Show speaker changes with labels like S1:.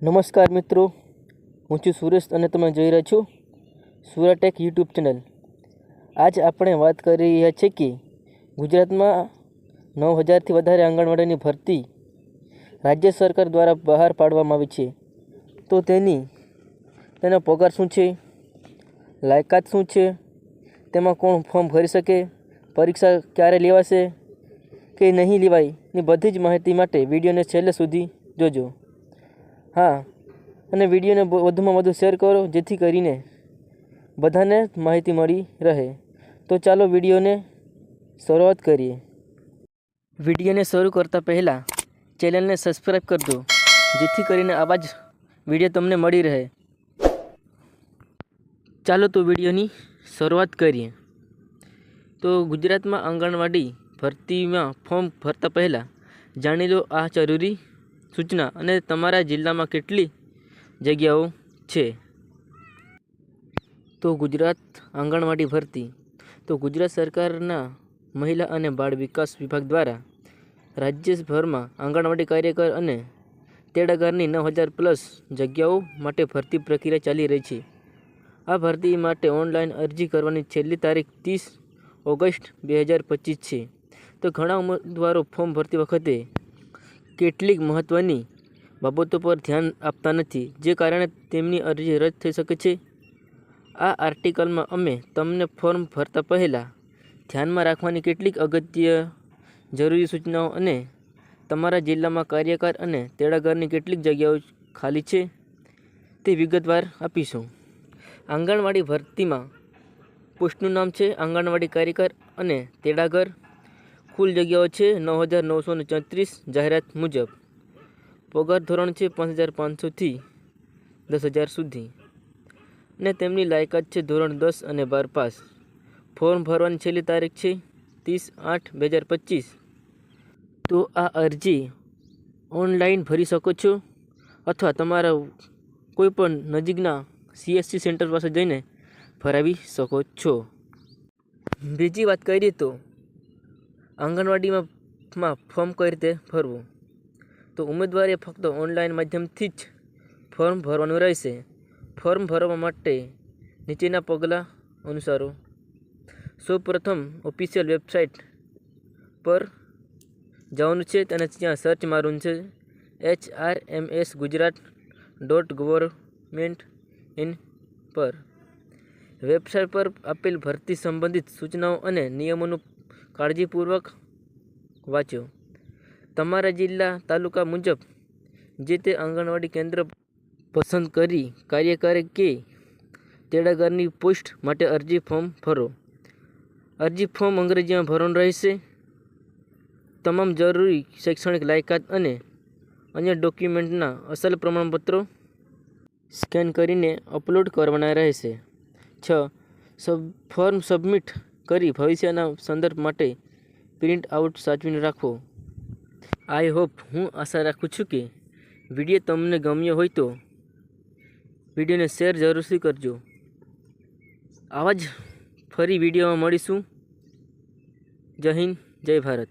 S1: નમસ્કાર મિત્રો, હું છું સુરેશ અને તમે જોઈ રહ્યા છો સુરાટેક યુટ્યુબ ચેનલ। આજ આપણે વાત કરી રહ્યા છીએ કે ગુજરાતમાં 9000થી વધારે આંગણવાડીની ભરતી રાજ્ય સરકાર દ્વારા બહાર પાડવામાં આવી છે। તો તેનો પગાર શું છે, લાયકાત શું છે, તેમાં કોણ ફોર્મ ભરી શકે, પરીક્ષા ક્યારે લેવાશે કે નહીં લેવાય ની બધી જ માહિતી માટે વિડીયોને છેલ્લે સુધી જોજો। હા, અને વિડીયોને વધુમાં વધુ શેર કરો જેથી કરીને બધાને માહિતી મળી રહે। તો ચાલો વિડીયોને શરૂઆત કરીએ। વિડીયોને શરૂ કરતાં પહેલાં ચેનલને સબસ્ક્રાઈબ કરજો જેથી કરીને આવા જ વિડીયો તમને મળી રહે। ચાલો તો વિડીયોની શરૂઆત કરીએ। તો ગુજરાતમાં આંગણવાડી ભરતીમાં ફોર્મ ભરતા પહેલાં જાણી લો આ જરૂરી સૂચના અને તમારા જિલ્લામાં કેટલી જગ્યાઓ છે। તો ગુજરાત આંગણવાડી ભરતી તો ગુજરાત સરકારના મહિલા અને બાળ વિકાસ વિભાગ દ્વારા રાજ્યભરમાં આંગણવાડી કાર્યકર અને તેડાગરની 9000+ જગ્યાઓ માટે ભરતી પ્રક્રિયા ચાલી રહી છે। આ ભરતી માટે ઓનલાઈન અરજી કરવાની છેલ્લી તારીખ 30 ઓગસ્ટ 2025 છે। તો ઘણા ઉમેદવારો ફોર્મ ભરતી વખતે કેટલીક મહત્વની બાબતો પર ધ્યાન આપતા નથી, જે કારણે તેમની અરજી રદ થઈ શકે છે। આ આર્ટિકલમાં અમે તમને ફોર્મ ભરતા પહેલાં ધ્યાનમાં રાખવાની કેટલીક અગત્ય જરૂરી સૂચનાઓ અને તમારા જિલ્લામાં કાર્યકર અને તેડાગરની કેટલીક જગ્યાઓ ખાલી છે તે વિગતવાર આપીશું। આંગણવાડી ભરતીમાં પોસ્ટનું નામ છે આંગણવાડી કાર્યકર અને તેડાગર। કુલ જગ્યાઓ છે 9934 જાહેરાત મુજબ। પગાર ધોરણ છે 5500 થી 10000 સુધી અને તેમની લાયકાત છે ધોરણ 10 અને 12 પાસ। ફોર્મ ભરવાની છેલ્લી તારીખ છે 30/8/2025। તો આ અરજી ઓનલાઈન ભરી શકો છો અથવા તમારા કોઈપણ નજીકના CSC સેન્ટર પાસે જઈને ભરાવી શકો છો। બીજી વાત કરીએ તો આંગણવાડીમાં ફોર્મ કઈ રીતે ભરવું, તો ઉમેદવારે ફક્ત ઓનલાઈન માધ્યમથી જ ફોર્મ ભરવાનું રહેશે। ફોર્મ ભરવા માટે નીચેના પગલાં અનુસરો। સૌપ્રથમ ઓફિશિયલ વેબસાઇટ પર જવાનું છે અને ત્યાં સર્ચ મારવાનું છે hrmsgujarat.gov.in પર। વેબસાઇટ પર આપેલ ભરતી સંબંધિત સૂચનાઓ અને નિયમોનું કાળજીપૂર્વક વાંચો। તમારા જિલ્લા તાલુકા મુજબ જે તે આંગણવાડી કેન્દ્ર પસંદ કરી કાર્યકર કે તેડાગરની પોસ્ટ માટે અરજી ફોર્મ ભરો। અરજી ફોર્મ અંગ્રેજીમાં ભરવાનું રહેશે। તમામ જરૂરી શૈક્ષણિક લાયકાત અને અન્ય ડોક્યુમેન્ટના અસલ પ્રમાણપત્રો સ્કેન કરીને અપલોડ કરવાના રહેશે। 6. ફોર્મ સબમિટ કરી ભવિષ્યના સંદર્ભ માટે પ્રિન્ટ આઉટ સાચવીને રાખો। આઈ હોપ, હું આશા રાખું છું કે વિડીયો તમને ગમ્યો હોય તો વિડીયોને શેર જરૂરથી કરજો। આવા જ ફરી વિડીયોમાં મળીશું। જય હિન્દ, જય ભારત।